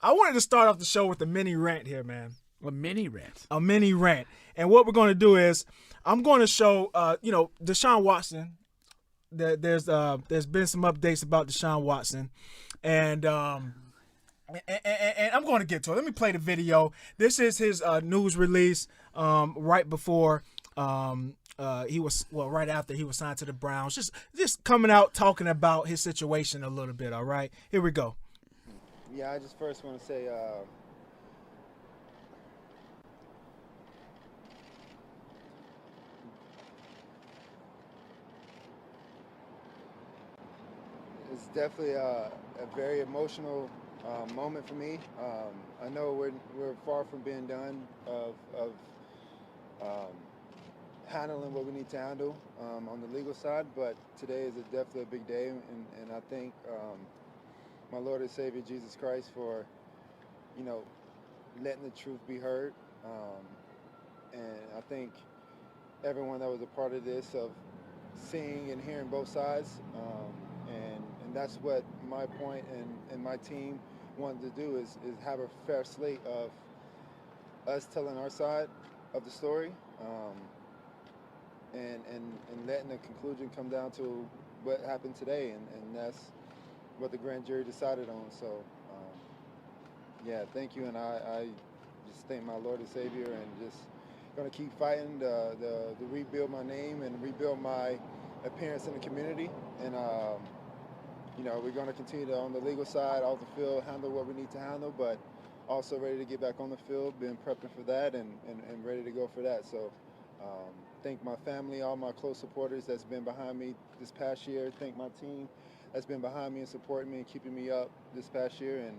I wanted to start off the show with a mini rant here, man. A mini rant. A mini rant. And what we're going to do is I'm going to show, Deshaun Watson. There's been some updates about Deshaun Watson. And I'm going to get to it. Let me play the video. This is his news release right before right after he was signed to the Browns. Just coming out talking about his situation a little bit, all right? Here we go. Yeah, I just first want to say it's definitely a very emotional moment for me. I know we're far from being done of handling what we need to handle on the legal side, but today is definitely a big day, and I thank my Lord and Savior Jesus Christ for, letting the truth be heard. And I think everyone that was a part of this, of seeing and hearing both sides, and that's what my point and my team wanted to do is have a fair slate of us telling our side of the story, and letting the conclusion come down to what happened today, and that's what the grand jury decided on. So, thank you, and I just thank my Lord and Savior, and just going to keep fighting to rebuild my name and rebuild my appearance in the community, and we're going to continue to, on the legal side, off the field, handle what we need to handle, but also ready to get back on the field, been prepping for that, and ready to go for that. So thank my family, all my close supporters that's been behind me this past year. Thank my team that's been behind me and supporting me and keeping me up this past year. And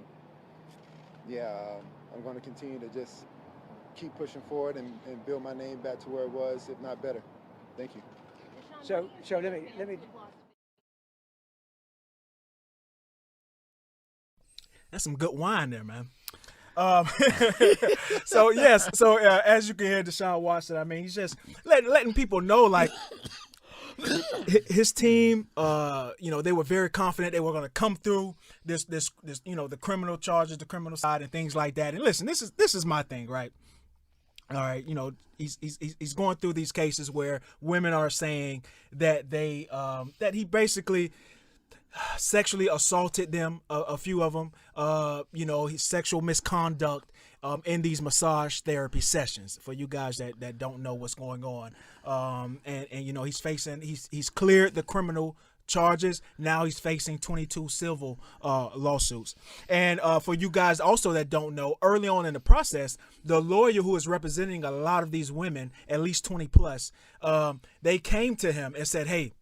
I'm going to continue to just keep pushing forward and build my name back to where it was, if not better. Thank you. So let me. That's some good wine there, man. So as you can hear, Deshaun Watson, I mean, he's just letting people know, like, his team, they were very confident they were going to come through this, the criminal charges, the criminal side, and things like that. And listen, this is my thing, right? All right, he's going through these cases where women are saying that that he basically sexually assaulted them, a few of them, his sexual misconduct in these massage therapy sessions, for you guys that don't know what's going on. He's cleared the criminal charges. Now he's facing 22 civil lawsuits. And for you guys also that don't know, early on in the process, the lawyer who is representing a lot of these women, at least 20 plus, they came to him and said, hey,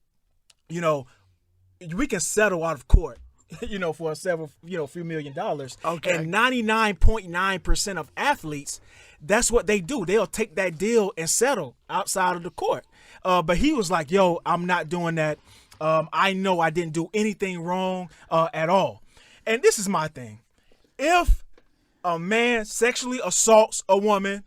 we can settle out of court, for a few $1 million. Okay. And 99.9% of athletes, that's what they do. They'll take that deal and settle outside of the court. But he was like, yo, I'm not doing that. I know I didn't do anything wrong at all. And this is my thing. If a man sexually assaults a woman,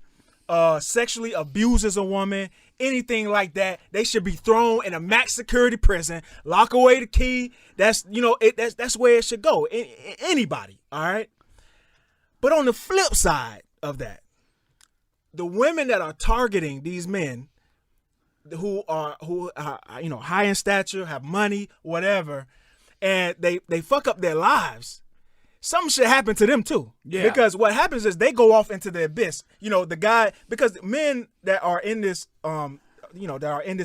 sexually abuses a woman, anything like that, they should be thrown in a max security prison, lock away the key. That's that's where it should go. Anybody, all right? But on the flip side of that, the women that are targeting these men who are high in stature, have money, whatever, and they fuck up their lives, something should happen to them too. Yeah. Because what happens is they go off into the abyss. The guy, because men that are in this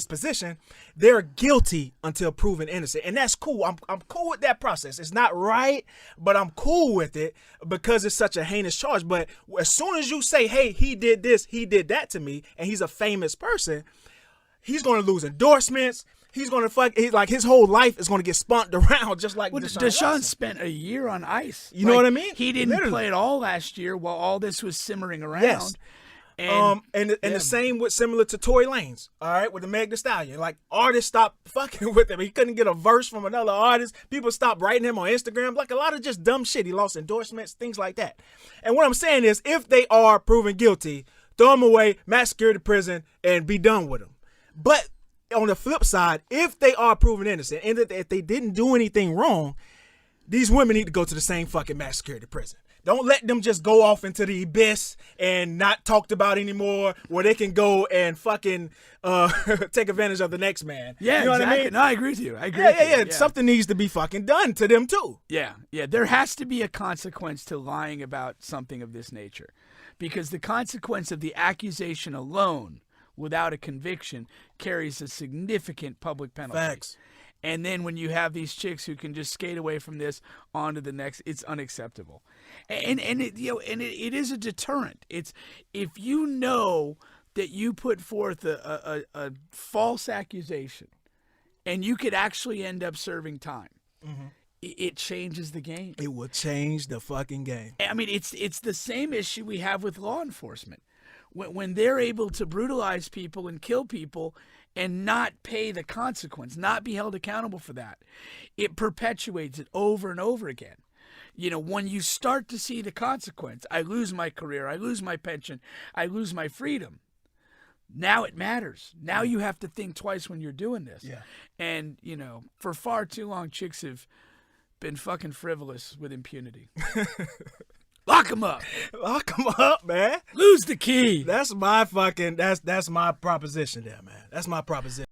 position, they're guilty until proven innocent. And that's cool. I'm cool with that process. It's not right, but I'm cool with it because it's such a heinous charge. But as soon as you say, hey, he did this, he did that to me, and he's a famous person, he's going to lose endorsements. He's going to his whole life is going to get spunked around just like Deshaun spent a year on ice. You know what I mean? He didn't play at all last year while all this was simmering around. Yes. And the same with similar to Tory Lanez, all right, with the Meg Thee Stallion. Like, artists stopped fucking with him. He couldn't get a verse from another artist. People stopped writing him on Instagram. Like, a lot of just dumb shit. He lost endorsements, things like that. And what I'm saying is, if they are proven guilty, throw them away, mass security prison, and be done with them. But on the flip side, if they are proven innocent and if they didn't do anything wrong, these women need to go to the same fucking mass security prison. Don't let them just go off into the abyss and not talked about anymore, where they can go and fucking take advantage of the next man. Yeah, you know exactly. what I mean? No, I agree with you. I agree with you. Yeah. Something needs to be fucking done to them too. Yeah. There has to be a consequence to lying about something of this nature, because the consequence of the accusation alone, without a conviction, carries a significant public penalty. Facts. And then when you have these chicks who can just skate away from this on to the next, it's unacceptable. And it is a deterrent. It's, if you know that you put forth a false accusation and you could actually end up serving time, it changes the game. It will change the fucking game. I mean, it's the same issue we have with law enforcement. When they're able to brutalize people and kill people and not pay the consequence, not be held accountable for that, it perpetuates it over and over again. You know, when you start to see the consequence, I lose my career, I lose my pension, I lose my freedom. Now it matters. Now you have to think twice when you're doing this. Yeah. And, you know, for far too long, chicks have been fucking frivolous with impunity. Lock them up. Lock them up, man. Lose the key. That's my fucking, that's my proposition there, man. That's my proposition.